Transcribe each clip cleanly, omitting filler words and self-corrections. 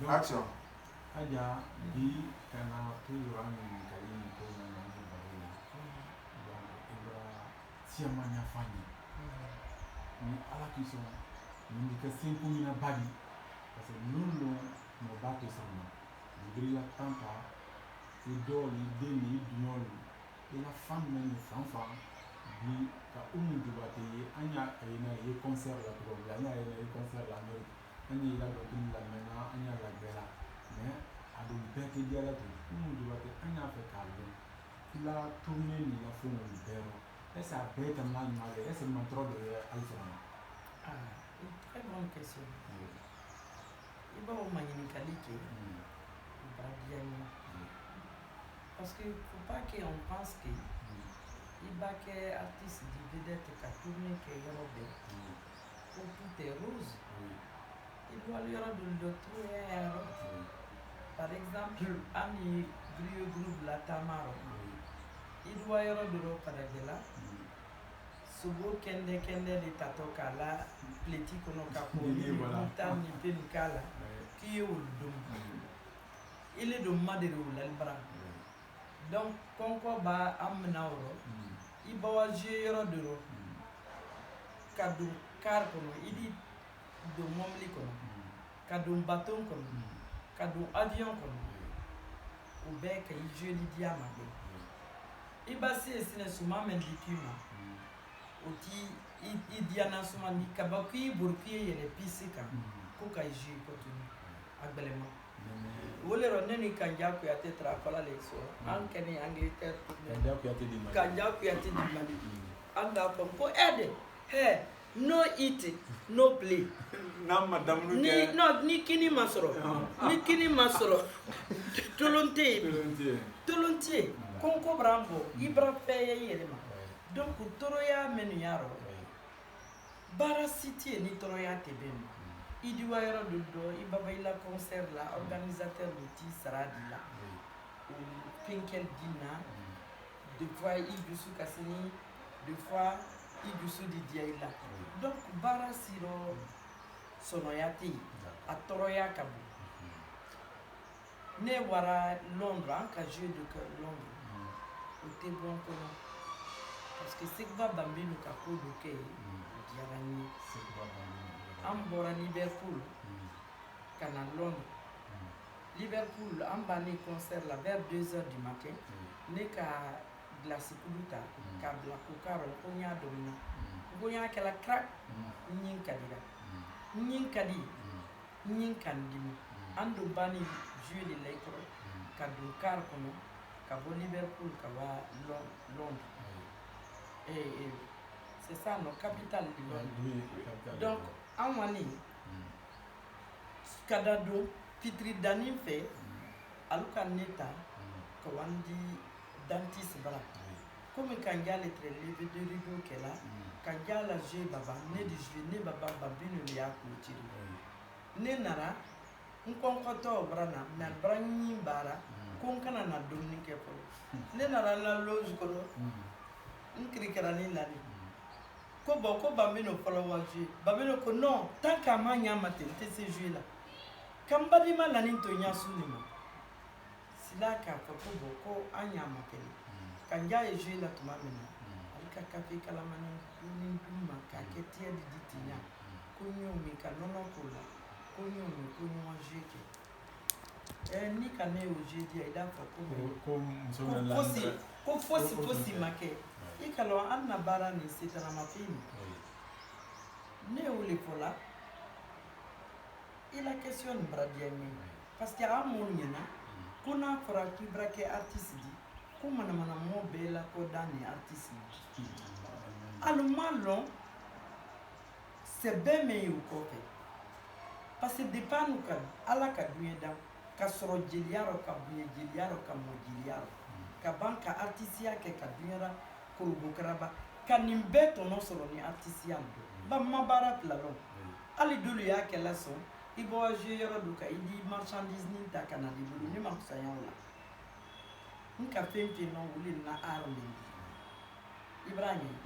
Donc, action. Aja di kana toujours an kali ko na ni bari. Donc ibra siamanya fani. Ni ala kiso ni ka simple mina bagi. Parce que nous no ba ke sama. Ni la tanta do li de ni dunol. Et la femme même fanfa di ka dubate anya ayina ye concert la pro anya ayina ye concert la Amérique. Anya ila do la mena anya la bella. Mais a do bete diala to dubate anya fe kallo. La tourner ni la fond du père. Et ça bête mal mal et c'est mon trop de alpha. Ah, une très bonne question. Il va au magnifique. Parce qu'il ne faut pas qu'on pense que il va que artiste de vedette qui a tourné qui est robé. Pour tout est rose. Il doit lui rendre le tour. Par exemple, Ami groupe la Tamaro. Il doit y rendre le Paragela. Subo kende de tatoka la pleti kono kapo ni ni penikala qui est au dom. Il est de madere ou l'albra. Donc, konko ba amnauro, il va gérer de l'eau. Kadou car kono, il dit de momli kono, kadou bâton kono, kadou avion kono, ou bec il joue les diamants. Il va se sine souma mendikuma. Oti idiana souma ni kabaki burki et les pisika, koka iji kotuni, agbelema. Wole roneni kanja kuyate trakola lekso ankeni Angleterre kanja kuyate di Mali anga pompo ede he no eat no play na madame ni no ni kini masoro tolontie konko brambo ibra peye yelema donc toroya menu yaro bara city ni toroya tebeni il doit y avoir il va concert là, organisateur de Ti Saradila, ou Pinkel Dina, deux fois Ibusu Kassini, deux fois Ibusu Didiaïla. Donc, Bara Siro Sonoyati, à Toroya Kabu. Ne wara Londres, un jeu de Londres, au Tébon Kono. Parce que c'est que Bambi nous capo de Kay, Diarani, c'est que Ambora Liverpool, Canal Londres. Liverpool, en banni concert là vers 2h du matin. N'est qu'à Glacipuluta, qu'à Blacocaro, on y a domina. On y a qu'à la crack, Nin Kadira. Nin Kadi, Nin Kandimi. Ando banni jouer les lettres, qu'à Ducar comme, qu'à Liverpool, qu'à Londres. Et c'est ça nos capitales de Londres. Donc, en Wani, Kadado, Pitri Danin fait, Aluka Neta, Kawandi Dantis Bra. Comme quand il y a les très levés de rideau qu'elle a, quand il y a la G Baba, né de juillet, né Baba Babine Lia Koutiri. Né Nara, un concoto Brana, mais Brani Bara, Konkana na Dominique Polo. Né Nara la loge Kolo, un cricarani l'année. Ko bambino follow jouer bambino ko non tant qu'à manya matin te ce jouer là kambadi ma la ninto nya sunima sila ka ko ko anya matin kanja e jouer là tuma mena alika kafe kala mani ni duma ka ke tie di ditinya ko nyo mi ka nono ko la ko nyo mi ko nyo jouer ni ka ne o jouer dia ida ko fosi make ikalo anna bara ni sitana mapini ne ole pola il a question bradiani parce que a mon yana kuna fora ki brake artiste di ko mana mo bela ko dani artiste alumalo c'est bien meilleur ko fait parce que dépend nous kan ala ka dueda ka soro jeliaro ka buye jeliaro ka mo jeliaro ka banka artiste ya ke ka duera Kurubukaraba kanimbe tono solo ni artisian ba mabara plalo ali dulu ya kela so ibo ajero duka idi marchandise ni ta kana di bulu ni makusanya wala nka pempe no wuli na armi Ibrahim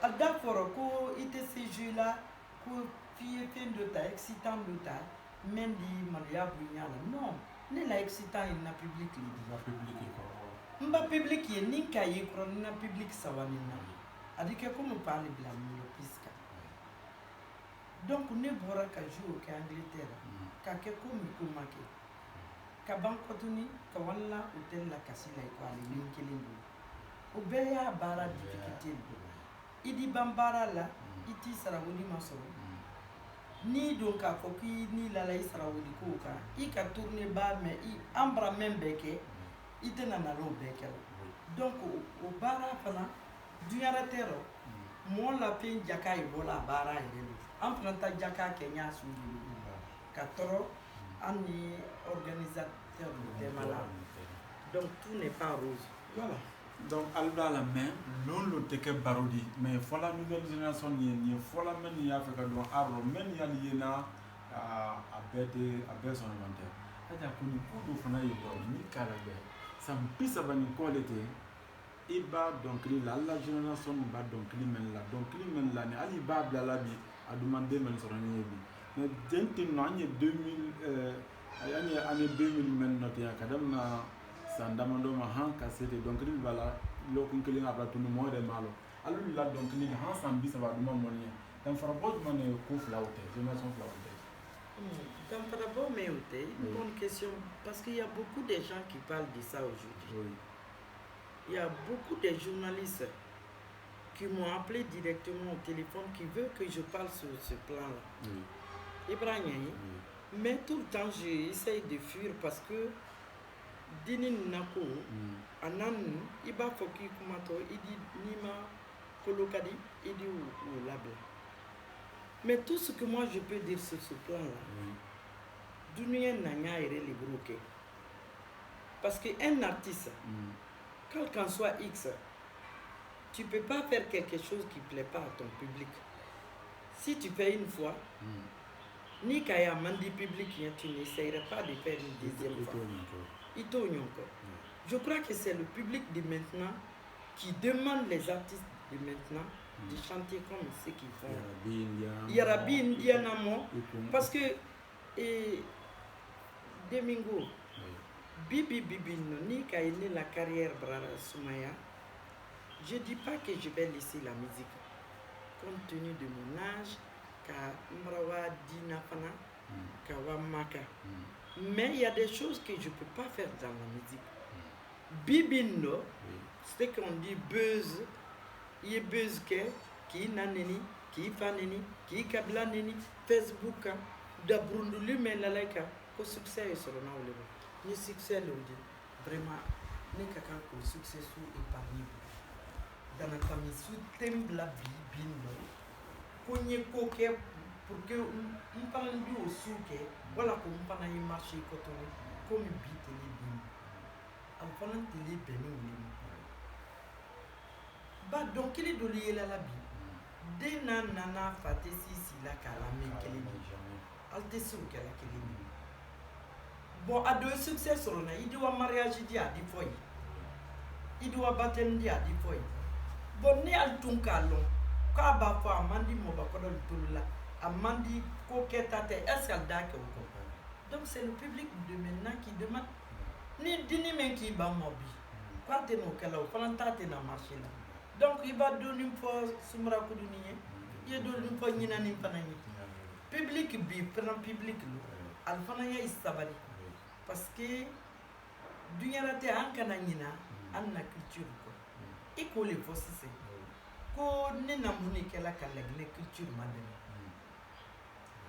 adda foro ko ite ce jeu là ko fille fin de ta excitant de ta Mendi Maria Bunyala. Non, ne la excita in na public li. La public Mba public ye ni ka ye kro na public sawanina. Adike comme parle bla mo pisca. Donc ne bora ka jour ka Angleterre. Ka ke comme kumake. Ka bankotuni ka wala hotel la kasila ko ali linkelingo. O beya bara difficulté. Idi bambara la iti sarawuli masoro. Ni donc a foki ni la lai sarawuli ko ka I ka tourner ba mais I ambra même beke ite na lo beke. Donc o bara fana dunyara tero mo la pin jaka I bola bara yele. Am pranta jaka Kenya sudi. Ka toro ani organisateur de malade. Donc tout n'est pas rose. Voilà. Donc alba la main non le teke barodi mais fola nouvelle génération ni fola men ya Afrika do arro men ya liena a besoin inventaire aja kuni kudu fana yi do ni kala be sam pisa bani qualité iba donc la génération ba donc men la ni ali ba bla la bi a demander men sur ni bi mais denti no anye 2000 année 2000 men noté ya kadam na sandamando ma han kasete donc il va là lokun kelin abla tunu mo de malo alu la donc ni han sambi ça va duma monia dan farabot mané ko flaute génération flaute Dans Parabo Meoté, une bonne question, parce qu'il y a beaucoup de gens qui parlent de ça aujourd'hui. Oui. Il y a beaucoup de journalistes qui m'ont appelé directement au téléphone qui veulent que je parle sur ce plan-là. Oui. Ibrahim, mais tout le temps j'essaye de fuir parce que Dini Nako, Anan, Iba Foki Kumato, Idi Nima Kolokadi, Idi ou Labla. Mais tout ce que moi je peux dire sur ce plan-là, Dunia Nanya est libéré. Parce qu'un artiste, quel qu'en soit X, tu ne peux pas faire quelque chose qui ne plaît pas à ton public. Si tu fais une fois, ni Kaya Mandi public, tu n'essayeras pas de faire une deuxième fois. Je crois que c'est le public de maintenant qui demande les artistes de maintenant de chanter comme ceux qui font. Yarabi Indianamo. Parce que Domingo, Bibi ni Kaine la carrière Brara Soumaya, je ne dis pas que je vais laisser la musique. Compte tenu de mon âge, Ka Mrawa Dinafana, Kawamaka. Mais il y a des choses que je ne peux pas faire dans la musique. Bibino, c'est qu'on dit buzz, il y a buzz qui naneni, qui faneni, qui kablaneni, Facebook, d'abrundulu mais la laika, qu'au succès est sur le nom. Le succès, le dit vraiment, n'est qu'à le succès sous épargné. Dans la famille, sous tembla bibino, qu'on y ait coquet pour que on parle du souke, voilà qu'on parle y marché cotonné, comme bite les bim. En parlant de les bénis. Bah donc il est de lier la vie. Dès nana faté si la calamé qu'elle est. Alte sous qu'elle a qu'elle est. Bon, à deux succès sur le il doit mariage dia di foy. Il doit baptême dia di foy. Bon, né al tunkalo. Kaba fa mandi mo ba kodol tulla. Amandi coquette est-ce qu'elle dake au copain. Donc c'est le public de maintenant qui demande. Ni dini men qui ba mobi. Quand tu no kala, quand tu na marché là. Donc il va donner une fois sumra kuduniye. Il donne une fois nina ni panani. Public bi prend public lo. Al fanaya isabari. Parce que dunyara te ankana nina anna culture ko. Iko le fossé. Ko ne na muni kala kala ne culture madame.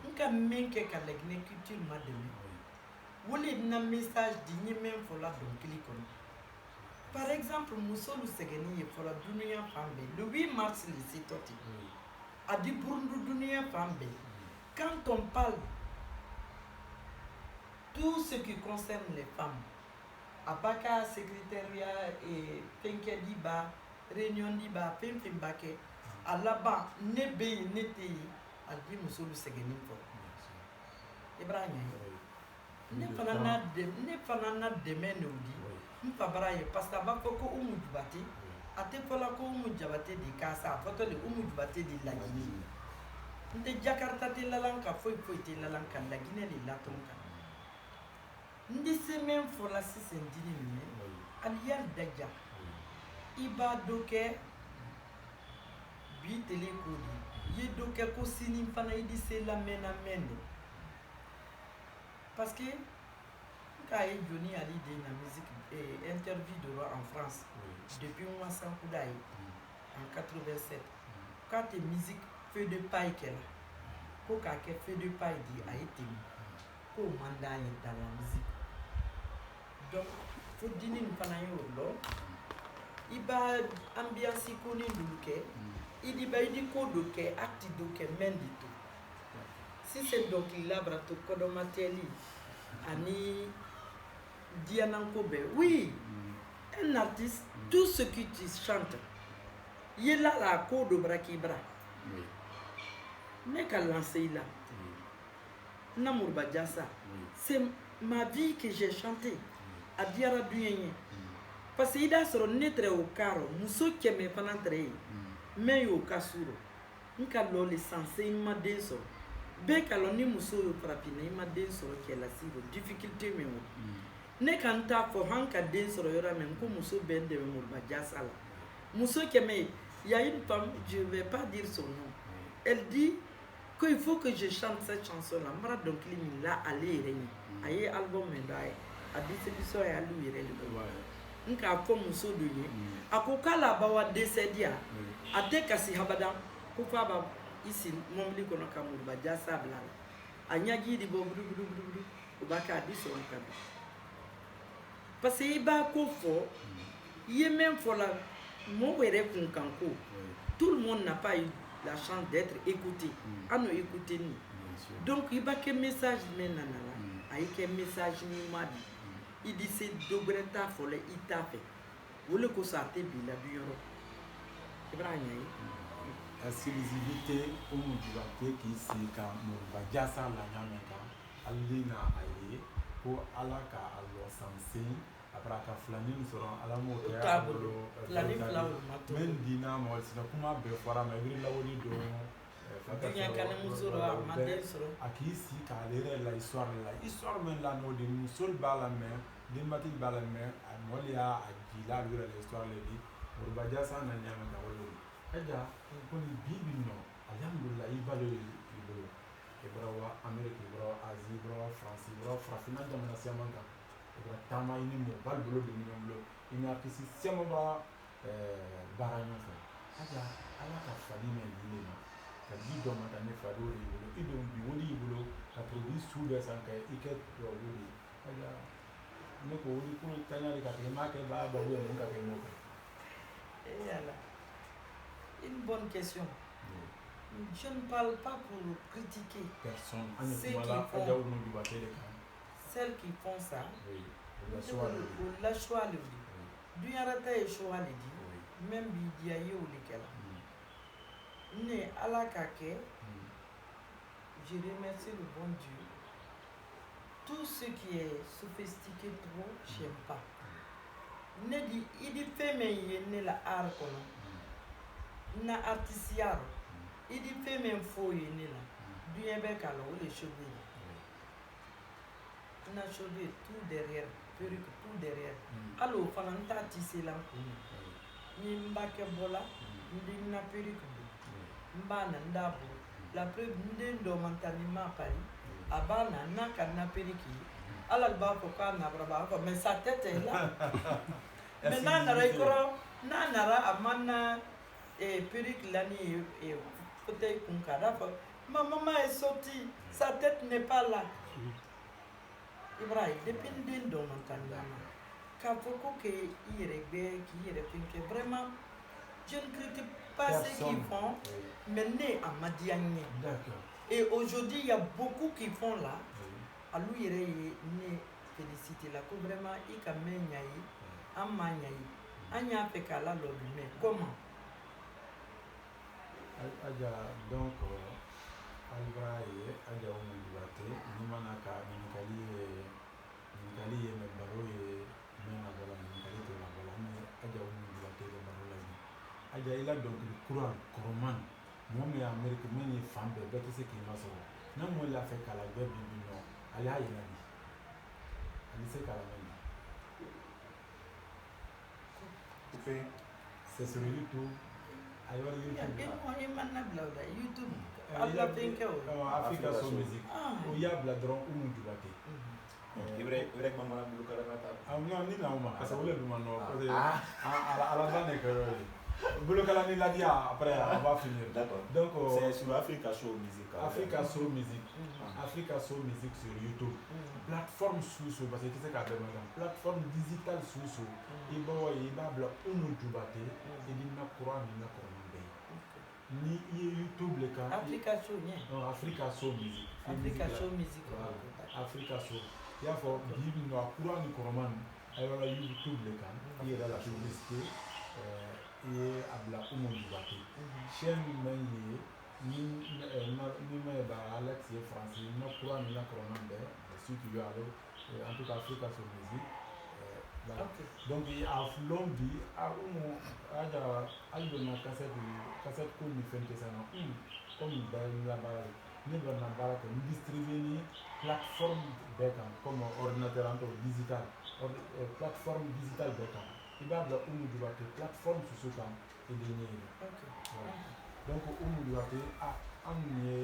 Nka menke kala ne culture madame. Vous avez un message digné même pour la donc. Par exemple, Moussol Segeni pour la Dunia Fambe, le 8 mars, le 7 a dit pour nous Dunia Fambe. Quand on parle tout ce qui concerne les femmes, Abaka, secrétariat et Penkediba, réunion d'Iba, Pempimbake, à là-bas, Nebe, Nete, a dit Moussol Segeni pour. Ibrahim. Ne fana demain nous dit nous fabraye parce que va ko umu dubate ate fola ko umu jabate di kasa foto le umu dubate di la Guinée nte Jakarta te lalanka foyi te lalanka la Guinée le latonka ndi semaine fola sisen dini me aliyal daja iba doke bi tele ko di ye doke ko sini fana idi se la mena mendo parce que quand Johnny Ali de la musique interview de roi en France depuis moi sans coup d'ail en 87 quand tes musique feu de paille qu'elle ko ka ke feu de paille di a été ko mandat dans la musique donc faut dini fana yo lo iba ambiance ko ni duluke idi ba idi ko do ke acte do ke mendito si c'est donc labra to kodomateli ani Dianankobe oui un artiste tout ce que tu chantes il a la code brakibra mais qu'à lancer là Namour Badiassa c'est ma vie que j'ai chanté à Diara Duyenye parce qu'il a sur netre au caro muso keme panantre mais au kasuro nka lo le sensé ma denso be kaloni muso yo frapine ma denso ke la sibo difficulté me ne kanta fo hanka denso yora men ko muso ben de Namour Badiassa la muso keme il y a une femme je vais pas dire son nom elle dit qu'il faut que je chante cette chanson là mara donc il là aller reni aye album me dai a distribution ya lui reni nka fo muso do ye akokala bawa décédia ate kasi habada ko fa ba isi momli kono ka Namour Badiassa bla anyagi di bo bru o baka di so nka parce que iba ko fo ye même fo la mo wéré kun kanko tout le monde n'a pas eu la chance d'être écouté à nous écouter nous donc il va que message maintenant avec un message ni madi il dit c'est dobreta folle il tape vous le constatez bien du euro Ibrahim exclusivité au motivaté qui c'est quand Namour Badiassa la nyameka alina aye pour alaka allo sanse après ka flanin soron alamo ya flanin flawo men dina mo sina kuma be fara ma biri lawoli do fakanya kana muzoro amade soro akisi ka lere la histoire men la no de sol bala men din mati bala men amolia ajila lere la histoire le di Namour Badiassa na nyama ka wolo aja ko ni bibi no alhamdulillah ibalo ibolo ebrawa Amerique ebrawa Asie ebrawa France ebrawa Frafina jamana siamanga tama ini mo balbolo de nyomlo ina kisi siamo ba baranyo fa aja ala ka fali men dinema ka di do mata ne fado ri bolo ido bi woni bolo ka produit sous de sanka iket do woni aja ne ko woni ko tanya ri ka ke ma ke ba wo mo ka ke mo et là une bonne question je ne parle pas pour critiquer personne celles qui font ça oui la choix le dit du yarata et choix le dit même bidia yo le kala ne ala kake je remercie le bon Dieu tout ce qui est sophistiqué trop j'aime pas ne dit il dit fait mais il la art kono na artisiaro il dit fait même faux il la du yebe kala ou les cheveux na cheveux tout derrière perruque tout derrière allo fana nta tissé la kunu ni mbake bola ndi na perruque mbana ndabo la preuve ndi ndo mantani ma Paris abana na kana perruque ala ba ko kana braba mais sa tête est là mais na nara amana perruque là ni fauteuil kunkara ma maman est sortie sa tête n'est pas là Ibrahim dépendant de mon temps quand faut que il règle qui répète vraiment je ne critique pas ce qu'ils font mais né à Madiane et aujourd'hui il y a beaucoup qui font là à lui il féliciter là que vraiment il quand même yayi amanyai anya fait kala lobby mais comment aja donc albraye aja o mundibate ni manaka ninkali me baro ye mena bola ninkali to la bola ni aja o mundibate le baro la ni aja ila donc le courant koroman Moi, mais Amérique, mais il est fan de bête, c'est qui m'a sauvé. Non, moi, il a fait qu'à la gueule du non. Elle a une amie. Elle sait qu'à la main. C'est sur YouTube. Alors, YouTube. Africa Soul Music. Où il y a Bladron ou Moudjoubaté. Il y a Maman Bouloukalata. Ah, non, ni là, parce que vous l'avez demandé. À la fin, Bouloukala ni l'a dit après, on va finir. D'accord. Donc, c'est sur Africa Soul Music. Africa Soul Music. Africa Soul Music sur YouTube. Plateforme sous parce que tu sais qu'à demander. Plateforme digitale sous il va bloquer un Djoubaté et il n'a courant ni n'a commandé. Ni YouTube le cas. Africa Soul, non, Africa Soul Music. Africa Soul Music. Africa Soul. Il y a fort, il n'y a courant ni commande. Alors YouTube le cas. Il y a la publicité. Et abla umu Djoubaté. Chaîne mail ni Alex et Francis, ni courant ni n'a commandé. Si tu veux aller, en tout cas Africa Soul Music. Donc il y a Flombi, na cassette comme il fait ça, comme il la barre, il distribue une plateforme comme ordinateur digital, plateforme digitale il va avoir une plateforme sur ce camp et donc il a amené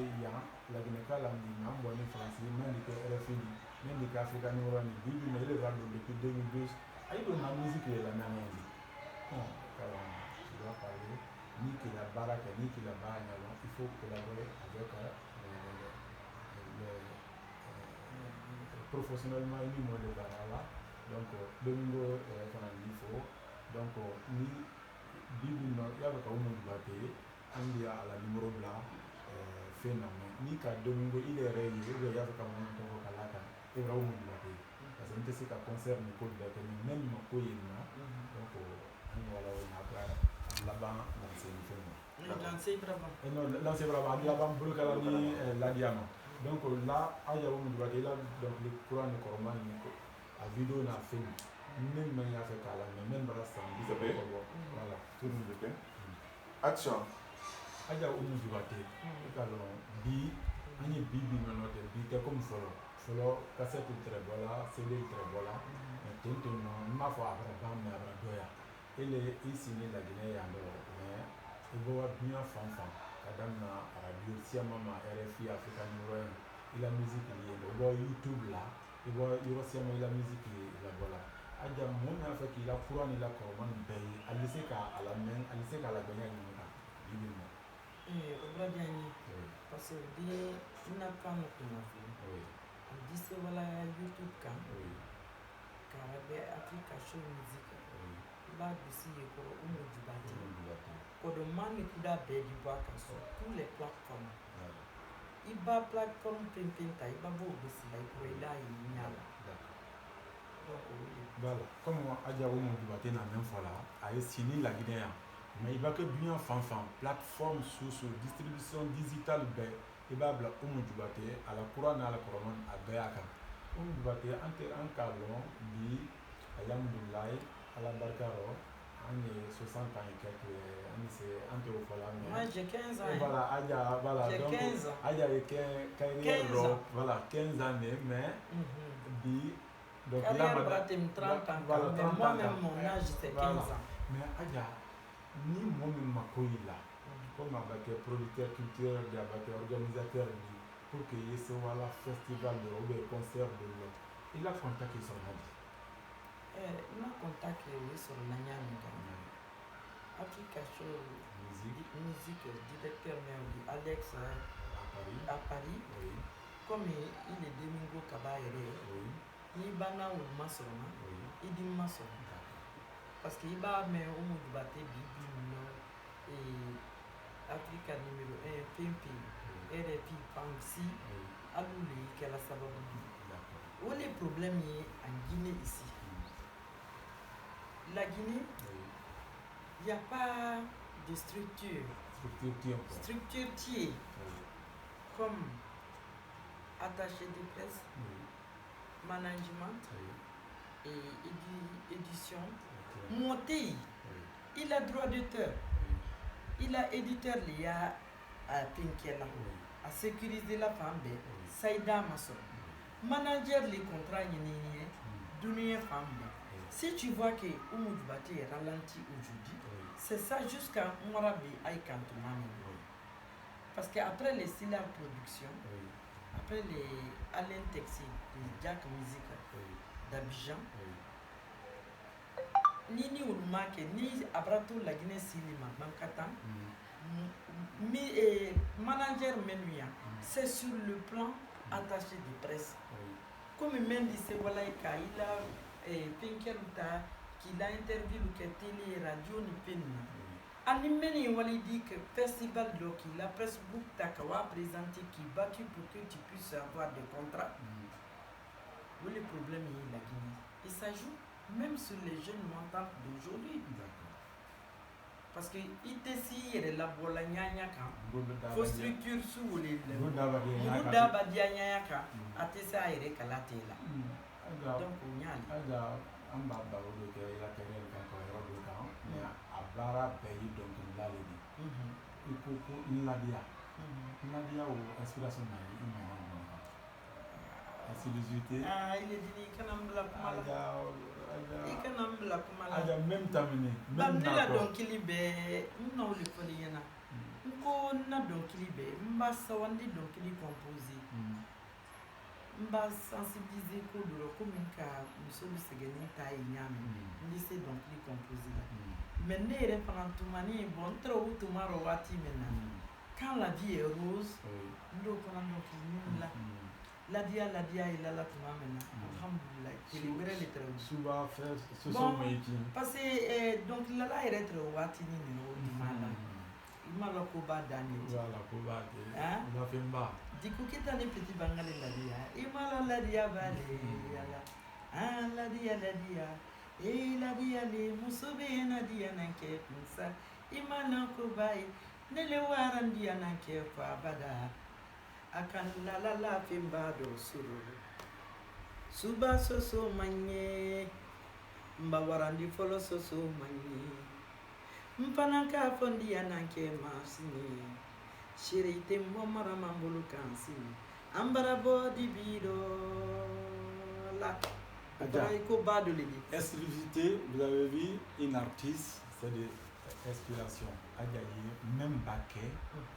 la Guinée-Ca, la Guinée, français, même les RFI, même les Africains, il est depuis 2012. Il y a la musique et la manière. Non, tu dois parler, ni que la baraque, ni que la barre, il faut collaborer avec professionnellement, il y a des barres. Donc, Domingo, il faut. Donc, ni Bibi, il y a un Djoubaté, il y a la numéro blanc, ni que Domingo, il est réel, il y a un Kalaka, et il y a un Djoubaté. Parce que c'est un concert de Côte d'Ivoire, même donc là-bas, c'est une film. Lancez Brabant, là-bas, Bouloukalani, la Diana. Donc là, il y a donc le courant de Corman, la vidéo n'a film. Même il y a fait Kala, même Brassan, voilà, tout le monde est Action. Il y a un Djoubaté. Bi, il y a Bibi, Bi, comme solo. Solo, cassette très voilà, CD très voilà. Mais ma foi, mais il est ici, la Guinée, mais il va bien fan. Kadamna, radio, Siamama, RFI, Africa Numéro 1, la musique, il va YouTube là, il va Siamama, la musique, la voilà. Adja, mon affaire qu'il a courant, il a comment payer, à l'essai qu'à la main, à l'essai qu'à la gagne, il parce que il n'a pas dise wala YouTube kan karabe Africa Soul Music ba bisi ko Umu Djoubaté ko do mani kuda be di bois sur tous les plateformes iba plateforme pimpinta iba bo bisi la ko ila yinyala voilà comme Adja Umu Djoubaté na même fois là a signé la Guinée mais il va que bien fan plateforme sous distribution digitale il va bla Umu Djoubaté à la couronne à la couronne à Gayaka. Umu Djoubaté en calon dit Alhamdulillah à la Barcaro en 60 ans et quelques c'est moi j'ai 15 ans. Voilà, Adja voilà j'ai donc 15 ans. Adja est voilà 15 années mais dit donc il a 30 ans voilà, mais moi-même mon âge c'est 15 ans. Mais Adja ni moi-même ma là comme avec les producteurs culturels, avec les organisateurs, pour qu'il y ait ce festival ou des concerts de l'eau. Il a contacté son ami. Il a contacté sur l'Anyamika. Africa Soul Music, directeur même Alex à Paris. Oui. Comme il est Domingo Kabaye, il va na ou Massorna, il dit Massorna. Parce qu'il va mais au Djoubaté, Bibi, et Africa numéro 1, Pimpi, RFI, Pamsi, Alouli, qu'elle a sababu. Où les problèmes en Guinée ici? La Guinée, il n'y a pas de structure. Structure tiers. Comme attaché de presse, management et édition. Monter, il a droit d'auteur. Il a éditeur, il y a a pinkɛ la a sécuriser la fan bɛɛ sayi d'a ma sɔrɔ manager le contrat ɲini ye dunuya fan bɛɛ si tu vois que Oumou Djibate est ralenti aujourd'hui c'est ça jusqu'à Mwarabi aïe Kantoumane parce que après les Silar Productions après les Alain Texi les Jack Music d'Abidjan ni ulumake ni abrato la Guinée Silima Bankatan manager menuya c'est sur le plan attaché de presse comme même dit c'est voilà il a Pinkeluta qu'il a interviewé le télé radio ni penna ani meni wali dit que festival donc la presse book takawa présenté qui battu pour que tu puisses avoir des contrats où le problème est la Guinée et ça joue même sur les jeunes montants d'aujourd'hui parce que ITC est la bola nyanya kan faut structure sous les muda badia nyanya kan atesa ere kalate la donc on y a amba baro do ke la terrain kan ko ro do kan mais abara pays donc la le di il faut ko ladia o inspiration na assiduité il est dit kanam la kumala ikanam la kumala aja même tamine même na donkili be no le foliyana ko na donkili be mba sawandi donkili composé mba sensibiliser ko do ko min ka musolu segeni ta inyame ni c'est donkili composé mais ne re panantumani bon trop tomorrow wati mena quand la vie est rose ndo ko na donkili la Ladia il a la tuma maintenant. Alhamdulillah. Il est vrai les très souvent faire ce sont making. Parce que donc là il est très watini no dimana. Il m'a la koba dani. Voilà koba. Il a fait bas. Du coup qui t'a les petits bangalais ladia. Il m'a la ladia vale yala. Ah ladia. Et ladia le musobe na dia nanke pinsa. Il m'a la koba. Ne le warandia nanke fa bada. Akan la fimba do suru suba soso manye mbawarandi folo soso manye mpanaka fondi ananke masini shirite momara mambulu kansini ambara bodi bido la ko bado lidi exclusivité vous avez vu une artiste c'est de inspiration Adjaye même baquet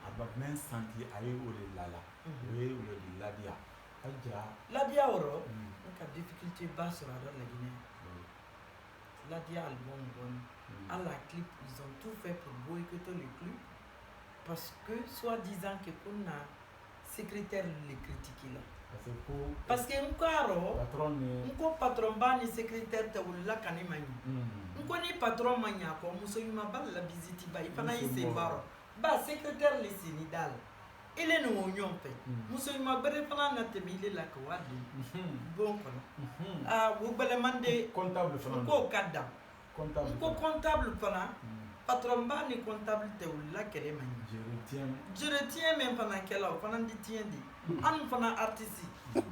aba même senti aye ole lala oui ou le ladia ladia oro ka difficulté basse dans la Guinée ladia album bon à la clip ils ont tout fait pour boycotter le clip parce que soi-disant que qu'on a secrétaire les critiquer là parce que un patron bani secrétaire te wala kanimani ni patron manya ko muso yuma bal la visite ba ifana ise baro ba secrétaire le sénidal il est no onyon pe muso yuma bere fana na temile la ko wadi bon kono wo bele mande comptable fana ko kadam comptable fana patron bani comptable te wala kele mani je retiens même pendant qu'elle a pendant dit tient dit an fana artiste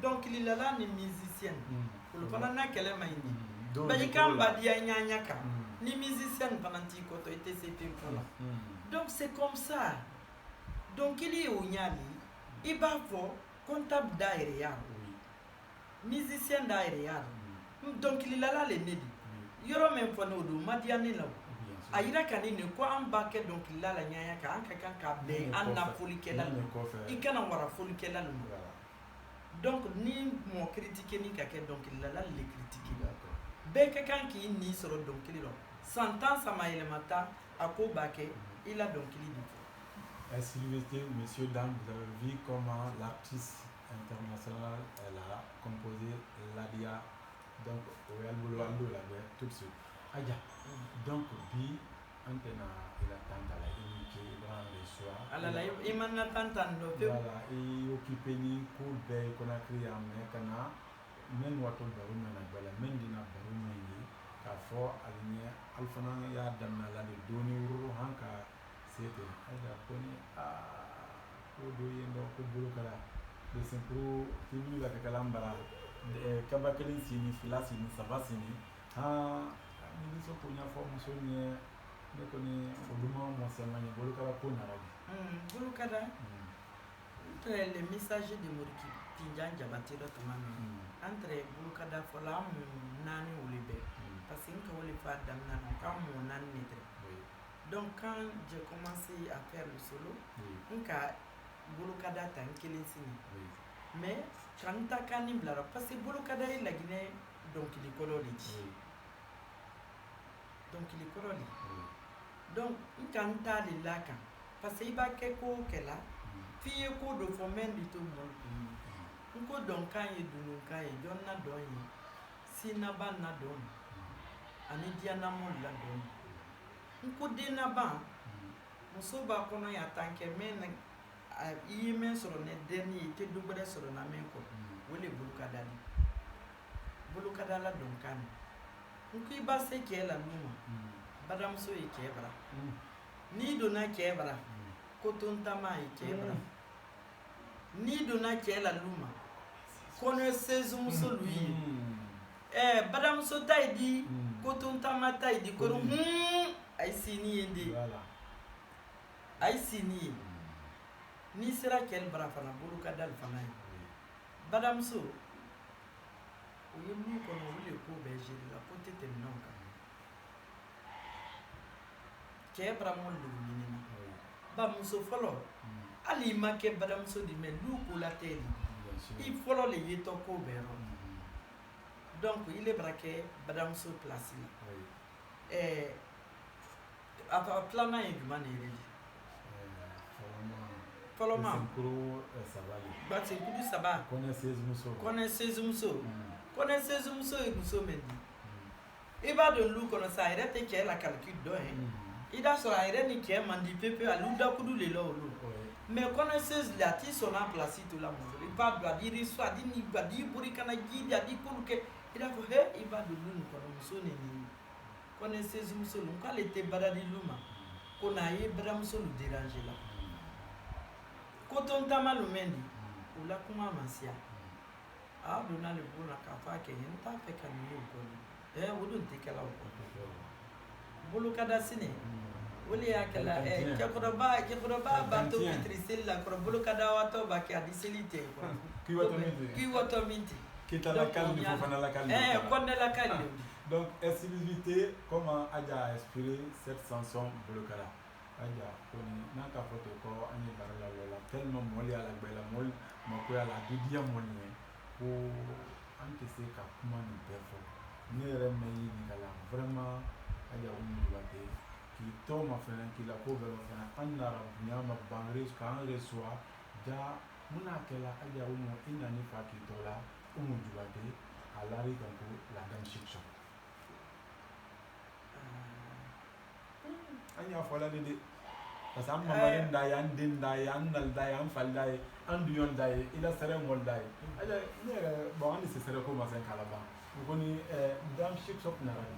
donc il a là ni musicien pour le fana na kele mani ba ikamba dia nyanya ka ni musicien pendant ti ko to était c'est pour donc c'est comme ça donc il est au nyali il va pour comptable d'aérien musicien d'aérien donc il a là les nedi yoro même fana do madiane là ayira kanine ko an bake donc la nyanya ka an ka be an na foli kela i kana wara foli kela lu donc ni mo critiquer ni ka ke donc la le critiquer be ka kan ki ni soro donc li sentence sama elemata ako bake il a donc li dit Sylvestre, messieurs, dames, vous avez vu comment l'artiste international elle a composé Ladia donc Royal Boulondo là tout de suite aja donc bi antena ila tanta la inike grand reçoit ala la imanna tantando voilà et occupé ni ko be Conakry amé kana men wato baruma na bala men dina baruma ni ka fo alinya alfana ya damna la de doni wuro hanka c'était aja koni ko do yendo ko bulu kala de simpro timi la kalambara kabakelin sini filasi ni savasini ha ni so ko nya fo muso ni ne kɔni olu ma mɔsɛma ye bolo kɛra ko nana bi bolo ka da le message de Moriki Pinjan Jabate dɔ tuma min entre bolo ka da fɔlɔ an mun naani wuli bɛɛ parce que n ka wale fa daminɛ na k'an mun naani ne tɛ donc quand j'ai commencé à faire le solo n ka bolo ka da ta n kelen sini mais ka n ta kan ni bilara parce que bolo ka da ye Laginɛ dɔnkili kɔrɔ de ci dɔnkili kɔrɔ de donc n ka n ta de la kan parce que i b'a kɛ ko o kɛ la f'i ye ko dɔ fɔ mɛ de to mɔl kun n ko dɔnkan ye dununkan ye jɔn na dɔn ye sinaba na dɔn ani diyanamɔ la dɔn n ko den naban muso b'a kɔnɔ y'a tan kɛ mɛ i ye mɛn sɔrɔ ne den ye i tɛ du wɛrɛ sɔrɔ na mɛn kɔ o le bolo ka da bolo ka da la dɔnkan n ko i b'a se cɛ la mun ma badamuso ye cɛ bara n'i donna cɛ bara kotontama ye cɛ bara n'i donna cɛ la luma kɔnɛsɛzumuso lu ye badamuso ta ye di kotontama ta ye di kɔrɔ a ye sini ye de a ye sini ye n'i sera cɛ bara fana bolo ka dali fana ye badamuso o ye mun kɔnɔ olu de ko bɛɛ géré la ko tɛ tɛmɛ o kan cɛ bara mɔli de ɲini na ba muso fɔlɔ hali i ma kɛ badamuso di mɛ du ko la tɛ de i fɔlɔ le ye tɔ ko bɛɛ yɔrɔ donc i le bara kɛ badamuso place la a filanan ye jumɛn de yɛrɛ di fɔlɔ ma basekuru saba kɔnɛsɛzumuso kɔnɛsɛzumuso ye muso min di i b'a dɔn lu kɔnɔ sa a yɛrɛ tɛ cɛ la calcul dɔn ye i da sɔrɔ a yɛrɛ ni cɛ man di pepe a lu dakudu le la olu mais connaisseuse la ti sɔnna place to la muso i b'a dɔn a di riso a di ni a di bori kana ji di a di kolu kɛ i b'a fɔ he i b'a dɔn lu nin kɔnɔ muso ni nin connaisseuse muso lu k'ale tɛ baradi lu ma ko n'a ye baramuso lu déranger la ko tontama lu mɛn di o la kuma ma siya a donna le bon na k'a fɔ a kɛ n t'a fɛ ka nin ye o kɔni o dun tɛ kɛla o kɔ bolo ka da sini o le y'a kɛla cɛkɔrɔba b'a to fitiri seli la kɔrɔ bolo ka da watɔ b'a kɛ a di seli tɛ k'i watɔ min tɛ Kita lakali ni fofana lakali. Konde lakali. Donc, exclusivité, comment Adja a inspiré cette chanson Bolokala. Adja, koni naka photo ko ani barala lola tellement moli ala bela mol makoya la didia moli ko ante se ka kuma ni befo. Ne yɛrɛ mɛ yi ni kala vraiment Adja o ni bate ki to ma fana ki la ko belo fana an nara bunya ma bangre kan reçoit ja muna kala Adja o mo ina ni fa ki to la umujubate alari kanko la dame chic anya fola de parce que amma marin da yan din da yan nal da yan fal da an duyon da ila sere mol da aja ne bon ani se sere ko ma sen kala ba ko ni dame chic shop na rani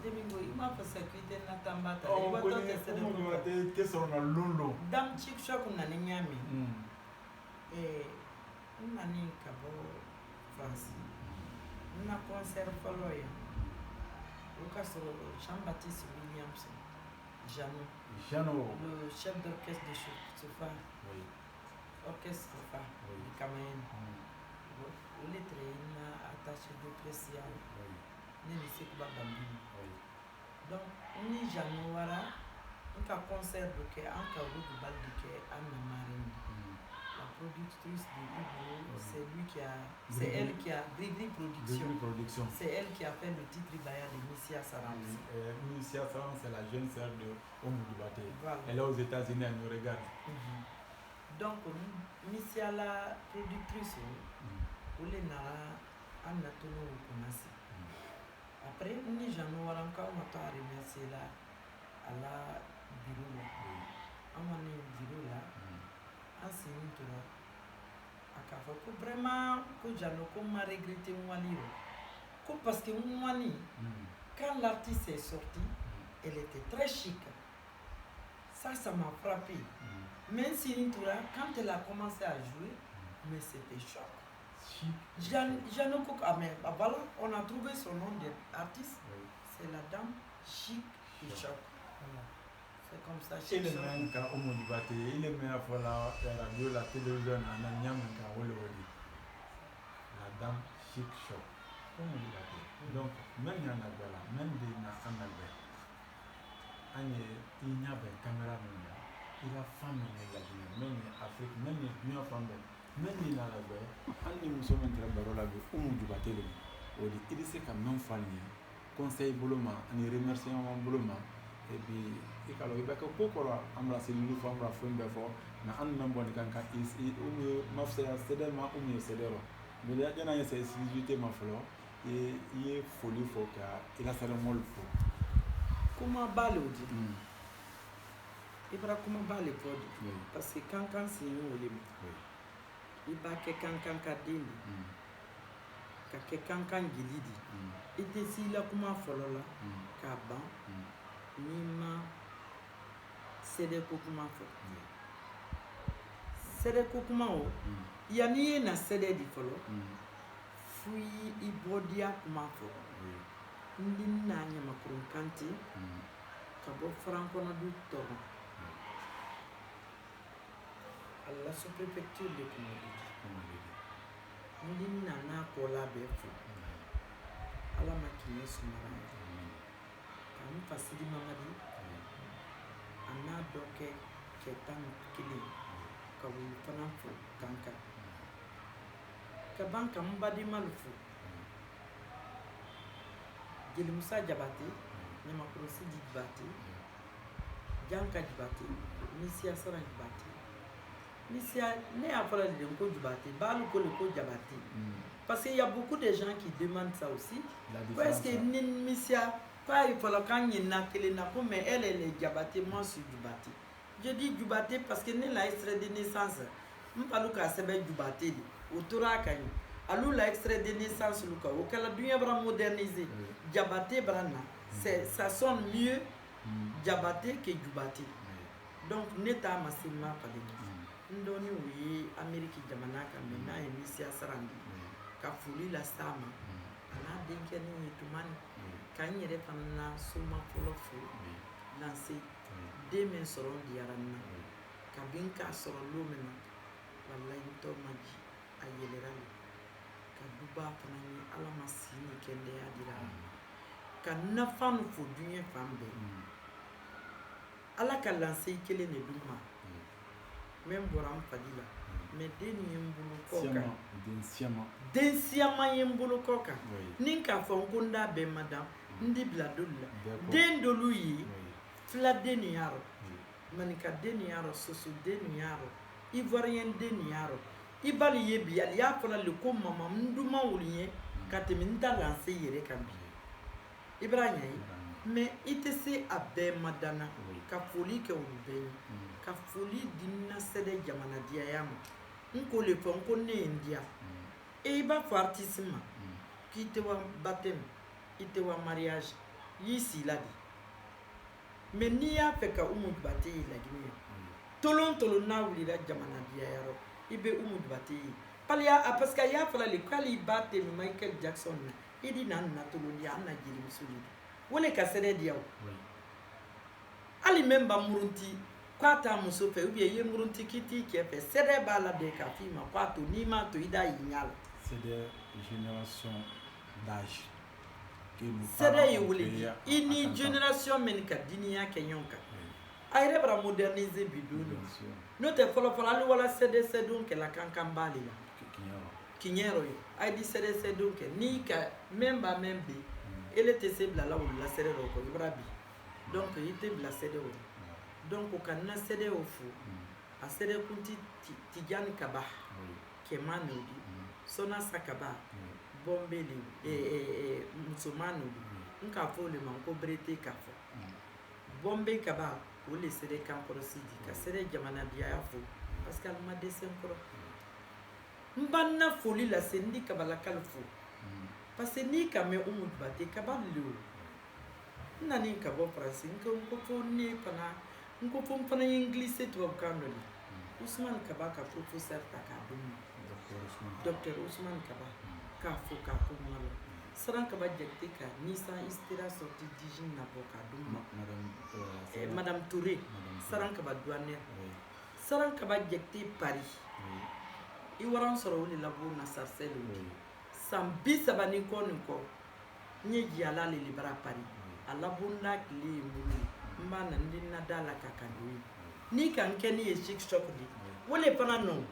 Demingo ima fa sécurité na tambata o ko ni ko te soro na lolo dame chic shop na ni nyami nani kabo France na concert fɔlɔ ye o ka sɔrɔ Jean-Baptiste Williamson Jano le chef d'orchestre de Sofa orchestre Sofa du Cameroun o le traîna attaché de presse ne ni se kuba bambini donc ni Jano wara n ka concert dɔ kɛ an ka olu bal de kɛ an na marine la productrice de Ibro, c'est lui qui a, c'est elle qui a Brigri Production. C'est elle qui a fait le titre Baya de Missia Saram. Missia Saram, c'est la jeune sœur de Omoudoubaté. Voilà. Elle est aux États-Unis, elle nous regarde. Donc, Missia la productrice, Oule Nara, Anna Tono Konasi. Après, ni Jean Waranka, on m'a remercié là, à la bureau là. On m'a dit bureau là. Enseigne toi à Kafa ko vraiment ko Jano ko m'a regretté Mwani ko parce que Mwani quand l'artiste est sorti elle était très chic ça m'a frappé même si Toura quand elle a commencé à jouer mais c'était choc Jano ko mais voilà on a trouvé son nom d'artiste c'est la dame chic et choc C'est comme ça. Il est même quand on me dit il est même à la radio, la télévision, la dame chic shop. Donc, même il y en a là, même des nationales. Il y a une caméra, il a femme même Afrique, même bien femme, même il a la baie, nous sommes en train de parler du bâtiment. Il dit c'est quand même famille, conseil bouloma, un remerciement bouloma, et puis il y a le bac au coco, embrasser le femme, la femme before, na un membre de Kanka is ma frère, c'est des ma ou mieux c'est des rois. Mais il y a une exclusivité ma fleur, et il est folie faut qu'il a serré mon fou. Comment balodi? Il va comment baler pour parce que quand c'est nous il va que quand kadini que quand gilidi et te si la comment follow la kaba nima sede ko kuma fo sede ko kuma o yani na sede di follow fui i bodia kuma fo ndi na nyama kurun kanti kabo franco na du togo alla sous-préfecture de Kumodi ndi na na ko la be fo ala makine sumara kam fasidi mamadi ana doke ketan kili kawu fana fo kanka kabanka mbadi malfu Jeli Musa Jabati, Nyamakrosi Jibati, Janka Jibati, Misia Sara Jibati. Misia, ne a parlé de Nko Jibati, Baluko Leko Jabati. Parce qu'il y a beaucoup de gens qui demandent ça aussi. Parce que Misia, pas il faut la kanye na kele na ko, mais elle est Jabati, moi je suis Jibati. Je dis Jibati parce que ne la extrait de naissance. Mpaluka sebe Jibati, autoura kanyi. Alors l'extrait de naissance Luka, auquel la dunya bra modernisé, Diabaté brana, ça sonne mieux Diabaté que Djubaté. Donc neta masima pas de ndoni oui Amérique jamanaka mena emisia sarandi ka fuli la sama ana denkeni tumani kanyere panna suma polofu lancé des mains seront diarana kabinka soro lomena wallahi to maji ayelera duba panani ala masini kende adira ka nafa nu fo dunya fambe ala ka lancer kele ne duma même boram fadila mais deni yembulu koka densiama yembulu koka ninka fo ngunda be madam ndi bladolla den dolu yi fla deni yaro manika deni yaro soso deni yaro ivoirien deni yaro ibali yebi ali ya fala le ko mama nduma wuliye katemi nda lancer yere kan bi ibrahima mais itese abe madana ka foli ke ube ka foli dinna sede jamana dia yama nko le fon ko ne india e iba fo artiste ki te wa baptême ite wa mariage yisi ladi mais ni ya fe ka umu bate la gimi tolon na wuli la jamana dia yaro ibe umud bati palia parce que ya fala le kali bate Michael Jackson idi nan natuluni anna jiri musuli wole ka sede dia ali memba murunti kwata muso fe ubi ye murunti kiti kefe sede bala de ka fima kwato ni ma to ida yinyal c'est des générations d'âge que nous sede yuli ini génération menika dinia kenyonka ayre bra moderniser bidulu no te folo ali wala cede donc la kankambali la kinyero yo ay di cede donc ni ka memba membe ele te se bla la wala cede ko ibrabi donc ite bla cede o donc ka na cede o fu a cede kunti tijani kaba kemano di sona sakaba bombeli musumanu nka fo le man ko brete ka fo bombe kaba wole sere kan korosidi ka sere jamana biya ya fo parce que alma desen koro mbanna foli la sendi kabala kalfo parce que ni ka me umud bate kaballo nani ka bo france nko fo ne pana nko fo pana english to kanoli Ousmane Kaba ka professeur ta ka dum docteur Ousmane Kaba ka fo ka ko malo Saran kaba jɛkte ka Nisan Istera sorti dijin na bɔ ka d'u ma. Madame Touré. Saran kaba douanière. Saran kaba jɛkte Paris. I waran sɔrɔ o de labo na Sarcelles. San 30 ni kɔ nin kɔ. N ye jiyala le libara Paris. A labonda tile ye bolo. N b'a na n na da la ka ka don ye. Ni kan kɛ ni ye chic choc de. Wole fana non.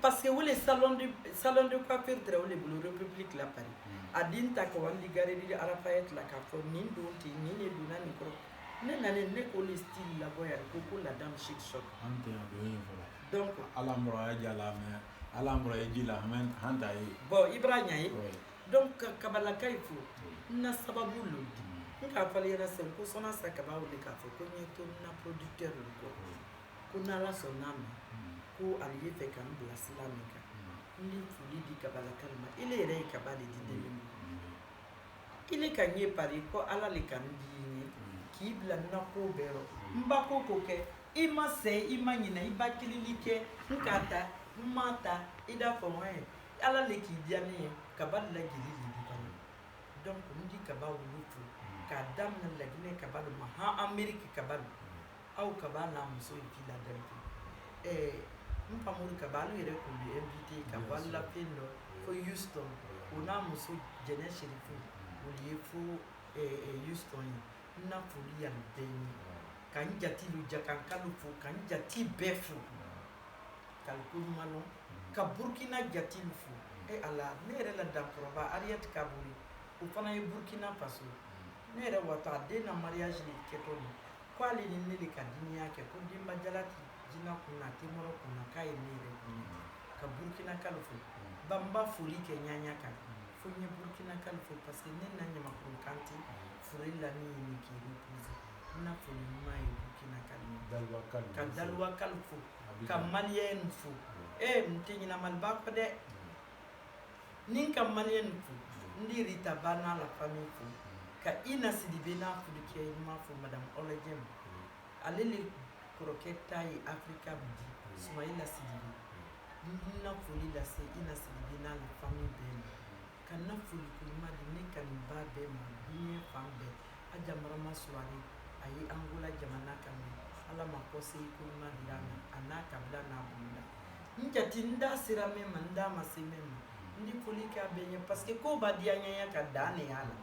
Parce que wole salon de coiffure tɛ wole bolo République la Paris. A din ta ka wali galerie Arafayette la ka fɔ nin don ten nin de donna nin kɔrɔ. Ne nalen ne ko le style la bɔ yɛrɛ ko la dame chic choc. An tɛ yan don yen fɔlɔ. Donc Alambra ya jala mais Alambra ya jila han ta ye. Bon Ibrahima ye. Donc kabalaka il faut na sababu lo di. Nka fali yɛrɛ sɛ ko sɔnna sa kaba wele k'a fɔ ko n ye to na producteur lo kɔ. Ko n'ala sɔnna ma ko ale ye fɛ ka n bila sira min kan. N ni foli di kabalaka ma. Ile yɛrɛ ye kaba de di ne ma. Ile ka n ye pari ko ala le ka n di ye k'i bila n na ko bɛɛ rɔ. N ba ko ko kɛ i ma sɛ i ma ɲinɛ i ba kilili kɛ n k'a ta n ma ta i da fɔ n ye ala le k'i diya ne ye kaba la jeli le di kɔnɔ. Donc n di kaba wulu fo k'a daminɛ Laginɛ kaba lo ma han Amérique kaba lo aw kaba n'a muso ye k'i ladali kɛ. N famori kaba ale yɛrɛ tun bɛ invité ka bɔ Lafin dɔ fo Houston o n'a muso Jɛnɛ Sherifu olu ye fo Houston ye. N na foli yan bɛɛ ye ka n jati lu ja ka n kalo fo ka n jati bɛɛ fo Kaliko Ɲumanlɔ ka Burkina jati lu fo. Ala ne yɛrɛ la dankɔrɔba Ariette Kabore o fana ye Burkina Faso. Ne yɛrɛ watɔ a den na mariage le kɛtɔ min ko ale ni ne de ka dimiya kɛ ko denba jalati jinɛ kunna a tɛ mɔrɔ kunna k'a ye ne yɛrɛ kun ka Burkina kalo fo banba foli kɛ ɲaɲa kan fo n ye Burkina kalo fo parce que ne na Ɲamakɔrɔ Kante fure la min ye nin k'i repose n na foli ɲuman ye Burkina kalo ka Daluwa kalo fo ka Maliyɛn fo n tɛ ɲinɛ Maliba kɔ dɛ ni ka Maliyɛn fo n di Rita Ba n'a la famille fo ka Ina Sidibe n'a fudukɛ ɲuman fo Madame Olejem ale le kɔrɔkɛ ta ye Afrika Bidi Sumayila Sidibe n na foli lase Ina Sidibe n'a la famille bɛɛ ma ka n na foli ɲuman di ne kanuba bɛɛ ma diɲɛ fan bɛɛ a jamarama Suware a ye Angola jamana kanu ala ma kɔse ko ɲuman dira ma a n'a kabila n'a boloda n jati n da sera min ma n da ma se min ma n di foli k'a bɛɛ ɲɛ parce que ko b'a diya ɲɛɲɛ ka dan ne y'a la.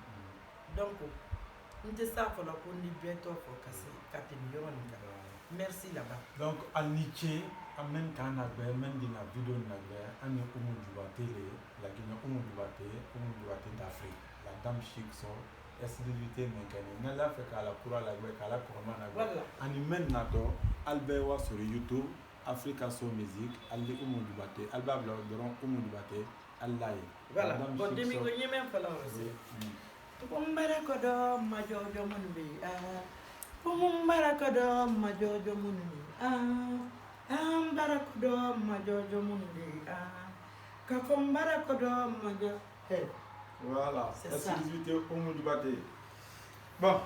Donc n tɛ s'a fɔlɔ ko n di bɛɛ tɔ fɔ ka se ka tɛmɛ yɔrɔ nin kan. Merci là-bas. Donc al ni ce an bɛ kan na gbɛ mɛ di na video na gbɛ an ni Umu Jubate le Laginɛ Umu Jubate d'Afrique la dame chic son exclusivité min kɛ ni n'ala fɛ k'a la kura la gbɛ k'a la kɔrɔma na gbɛ ani mɛ natɔ al bɛɛ wa sɔrɔ YouTube Africa Soul Music al di Umu Jubate al b'a bila dɔrɔn Umu Jubate al la ye. Voilà bon demi ko n ye min fɔ la aussi. Kumbara kodo majojo munbi kumbara kodo majojo munbi ambara kodo majojo munbi ka kumbara kodo majojo. Voilà, exclusivité Umu Jubate. Bon.